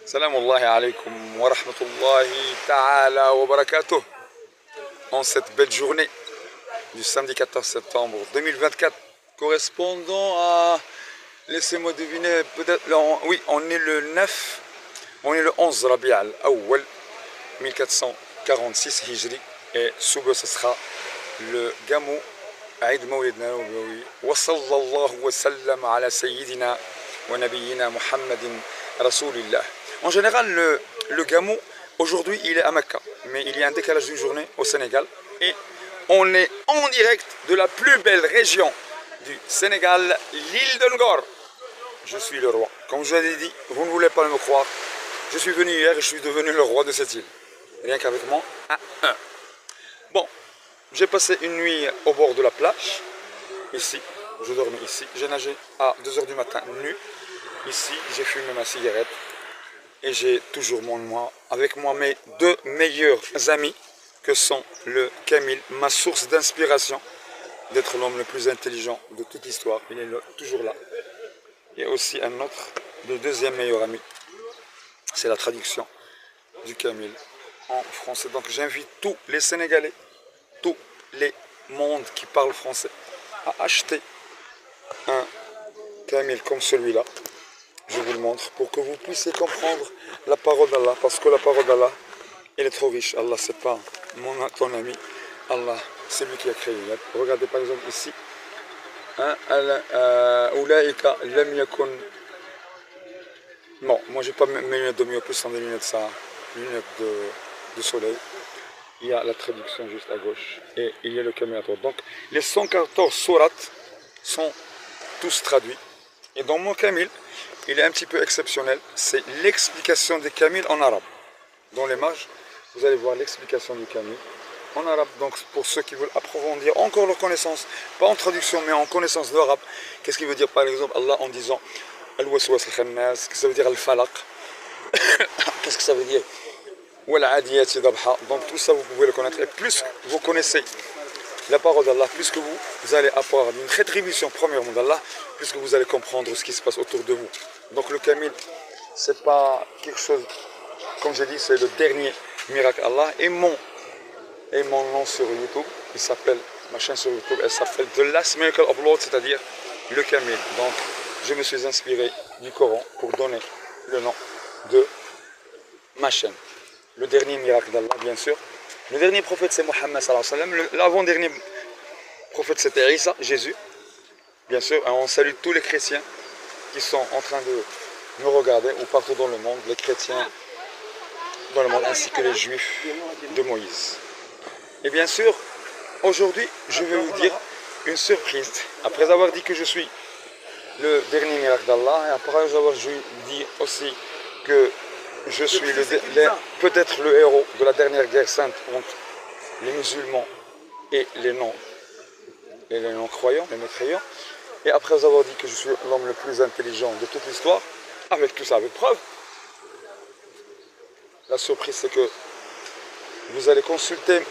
Salam Allahi alaikum wa rahmatullahi ta'ala wa barakatuh. En cette belle journée du samedi 14 septembre 2024, correspondant à, laissez-moi deviner, peut-être, oui, on est le 9, on est le 11 Rabi' al-Awwal 1446 Hijri, et suba ce sera le Gamou Aïd Mawlidna Nabawi. Wa sallallahu wa sallam ala sayyidina wa nabiyyina Muhammadin Rasulillah. En général, le Gamou, aujourd'hui, il est à Mecca, mais il y a un décalage d'une journée au Sénégal. Et on est en direct de la plus belle région du Sénégal, l'île de Ngor. Je suis le roi. Comme je l'ai dit, vous ne voulez pas me croire. Je suis venu hier et je suis devenu le roi de cette île. Rien qu'avec moi, à 1. Bon, j'ai passé une nuit au bord de la plage, ici. Je dormais ici. J'ai nagé à 2 h du matin, nu. Ici, j'ai fumé ma cigarette. Et j'ai toujours avec moi mes deux meilleurs amis, que sont le Camille, ma source d'inspiration d'être l'homme le plus intelligent de toute l'histoire. Il est toujours là. Et aussi un autre, le deuxième meilleur ami. C'est la traduction du Camille en français. Donc j'invite tous les Sénégalais, tous les mondes qui parlent français, à acheter un Camille comme celui-là. Je vous le montre pour que vous puissiez comprendre la parole d'Allah, parce que la parole d'Allah, elle est trop riche. Allah, c'est pas ton ami. Allah, c'est lui qui a créé. Regardez par exemple ici. Bon, moi j'ai pas mes lunettes de myopie, sont des lunettes ça, lunettes de soleil. Il y a la traduction juste à gauche et il y a le camérateur. Donc les 114 sourates sont tous traduits. Et dans mon Camille, il est un petit peu exceptionnel. C'est l'explication des Camille en arabe. Dans les mages, vous allez voir l'explication du Camille en arabe. Donc pour ceux qui veulent approfondir encore leur connaissance, pas en traduction mais en connaissance de l'arabe, qu'est-ce qu'il veut dire par exemple Allah en disant Al-Waswas al-Khannas, qu'est-ce que ça veut dire Al-Falaq, qu'est-ce que ça veut dire Wal-Adiyat Dabha. Donc tout ça vous pouvez le connaître. Et plus vous connaissez la parole d'Allah, plus que vous allez avoir une rétribution premièrement d'Allah, plus que vous allez comprendre ce qui se passe autour de vous. Donc le Camille, c'est pas quelque chose, comme j'ai dit, c'est le dernier miracle Allah. Et mon nom sur YouTube, il s'appelle, ma chaîne sur YouTube, elle s'appelle The Last Miracle Upload, c'est-à-dire le Camille. Donc je me suis inspiré du Coran pour donner le nom de ma chaîne. Le dernier miracle d'Allah, bien sûr. Le dernier prophète, c'est Mohammed sallallahu alayhi wa sallam. L'avant-dernier prophète, c'était Isa, Jésus. Bien sûr, on salue tous les chrétiens qui sont en train de nous regarder, ou partout dans le monde, les chrétiens dans le monde, ainsi que les juifs de Moïse. Et bien sûr, aujourd'hui, je vais vous dire une surprise. Après avoir dit que je suis le dernier miracle d'Allah, et après avoir dit aussi que je suis peut-être le héros de la dernière guerre sainte entre les musulmans et les non-croyants, les mécréants. Et après avoir dit que je suis l'homme le plus intelligent de toute l'histoire, avec tout ça, avec preuve, la surprise c'est que vous allez consulter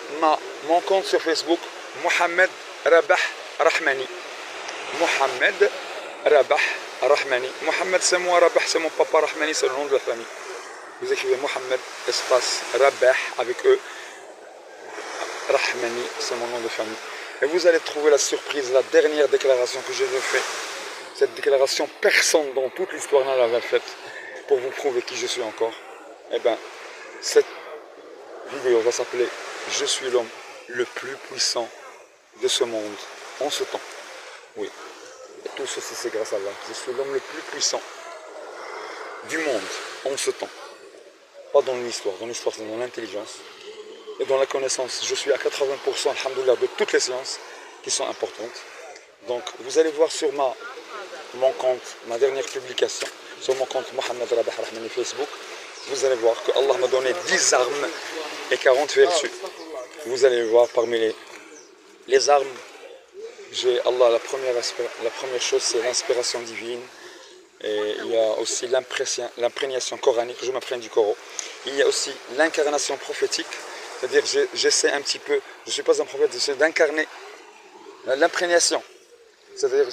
mon compte sur Facebook, Mohamed Rabah Rahmani. Mohamed Rabah Rahmani. Mohamed c'est moi, Rabah c'est mon papa, Rahmani c'est le nom de la famille. Vous écrivez Mohamed espace Rabah avec eux. Rahmani, c'est mon nom de famille. Et vous allez trouver la surprise, la dernière déclaration que j'ai faite. Cette déclaration, personne dans toute l'histoire n'en l'avait faite pour vous prouver qui je suis encore. Eh bien, cette vidéo va s'appeler « Je suis l'homme le plus puissant de ce monde en ce temps ». Oui, et tout ceci c'est grâce à Allah. Je suis l'homme le plus puissant du monde en ce temps. Pas dans l'histoire c'est dans l'intelligence et dans la connaissance. Je suis à 80%, alhamdoulilah, de toutes les sciences qui sont importantes. Donc vous allez voir sur mon compte, ma dernière publication, sur mon compte Mohamed Rabah Rahmani Facebook, vous allez voir que Allah m'a donné 10 armes et 40 vertus. Vous allez voir parmi les armes, j'ai Allah, la première chose c'est l'inspiration divine. Et il y a aussi l'imprégnation coranique, je m'imprègne du Coran. Il y a aussi l'incarnation prophétique, c'est-à-dire j'essaie un petit peu, je ne suis pas un prophète, j'essaie d'incarner l'imprégnation, c'est-à-dire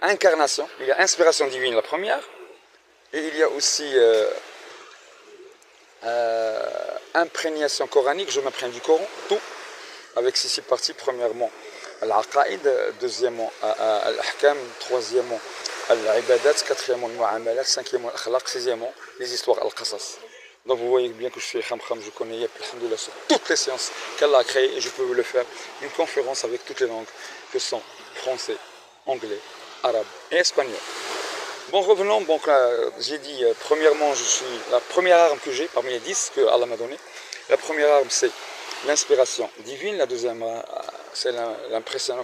incarnation. Il y a inspiration divine la première, et il y a aussi imprégnation coranique, je m'imprègne du Coran, tout, avec ces 6 parties. Premièrement, al-aqaïd, deuxièmement, al-ahkam, troisièmement, al-ibadat, quatrièmement, al-mu'amalat, cinquièmement, al-akhlaq, sixièmement, les histoires, al-qasas. Donc vous voyez bien que je suis kham, je connais alhamdoulilah sur toutes les sciences qu'Allah a créées et je peux vous le faire. Une conférence avec toutes les langues que sont français, anglais, arabe et espagnol. Bon, revenons, donc j'ai dit, premièrement, la première arme que j'ai parmi les 10 que Allah m'a donné. La première arme, c'est l'inspiration divine. La deuxième, c'est l'impression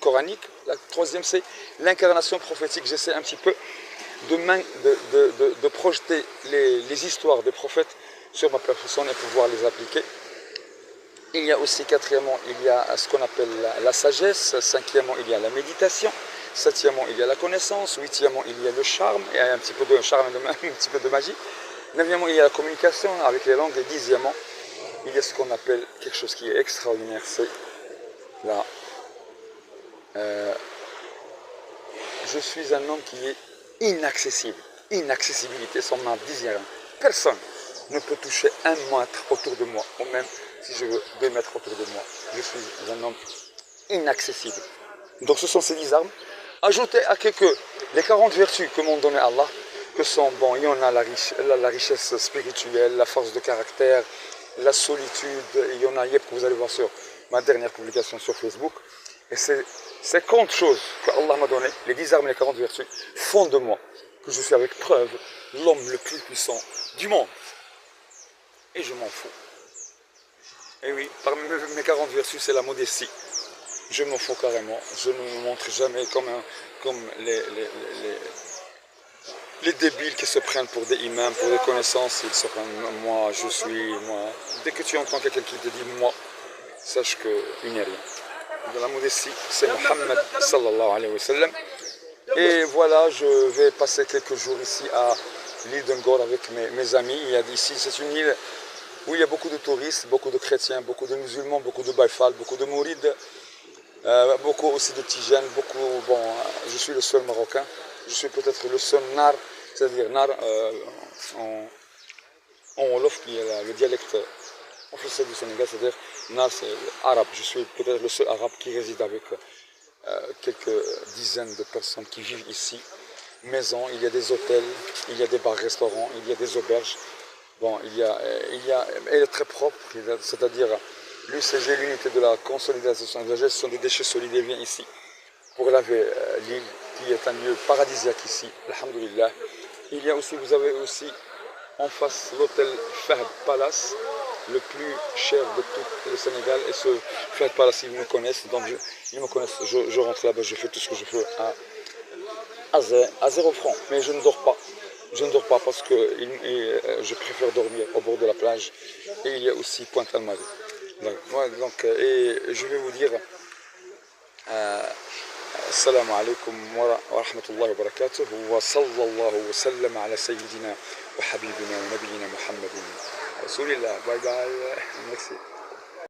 coranique. La troisième, c'est l'incarnation prophétique. J'essaie un petit peu de projeter les histoires des prophètes sur ma personne et pouvoir les appliquer. Il y a aussi, quatrièmement, il y a ce qu'on appelle la sagesse. Cinquièmement, il y a la méditation. Septièmement, il y a la connaissance. Huitièmement, il y a le charme, et un petit peu de charme et un petit peu de magie. Neuvièmement, il y a la communication avec les langues. Et dixièmement, il y a ce qu'on appelle quelque chose qui est extraordinaire, c'est la... je suis un homme qui est inaccessible. Inaccessibilité, c'est ma dixième. Personne ne peut toucher 1 mètre autour de moi, ou même si je veux 2 mètres autour de moi. Je suis un homme inaccessible. Donc ce sont ces 10 armes. Ajoutez à les 40 vertus que m'ont donné Allah, que sont, bon, il y en a la richesse spirituelle, la force de caractère, la solitude, il y en a que vous allez voir sur ma dernière publication sur Facebook. Et ces 50 choses que Allah m'a données, les 10 armes et les 40 vertus, font de moi que je suis avec preuve l'homme le plus puissant du monde. Et je m'en fous. Et oui, parmi mes 40 vertus, c'est la modestie. Je m'en fous carrément. Je ne me montre jamais comme les débiles qui se prennent pour des imams, pour des connaissances. Ils se prennent, moi, je suis, moi. Dès que tu entends quelqu'un qui te dit moi, sache qu'il n'y a rien. De la modestie, c'est Mohammed sallallahu alayhi wa sallam. Et voilà, je vais passer quelques jours ici à l'île d'Ungor avec mes amis. Ici, c'est une île où il y a beaucoup de touristes, beaucoup de chrétiens, beaucoup de musulmans, beaucoup de baïfal, beaucoup de mourides, beaucoup aussi de tijanes, bon, je suis le seul marocain, je suis peut-être le seul nar, c'est-à-dire nar en wolof qui est le dialecte officiel du Sénégal, c'est-à-dire nar c'est arabe. Je suis peut-être le seul arabe qui réside avec quelques dizaines de personnes qui vivent ici. Maisons, il y a des hôtels, il y a des bars-restaurants, il y a des auberges. Bon, elle est très propre, c'est-à-dire l'UCG, l'unité de la consolidation et de la gestion des déchets solides, vient ici pour laver l'île, qui est un lieu paradisiaque ici, alhamdoulilah. Il y a aussi, vous avez aussi en face l'hôtel Fahd Palace, le plus cher de tout le Sénégal. Et ce Fahd Palace, ils me connaissent, donc ils me connaissent, je rentre là-bas, je fais tout ce que je peux à 0 francs, mais je ne dors pas. Je ne dors pas parce que je préfère dormir au bord de la plage. Et il y a aussi Pointe Almadi. Et je vais vous dire Assalamu alaikum wa rahmatullahi wa barakatuh wa sallallahu wa sallam ala sayyidina wa habibina wa nabiyina Muhammadin Rasulillah. Bye bye. Merci.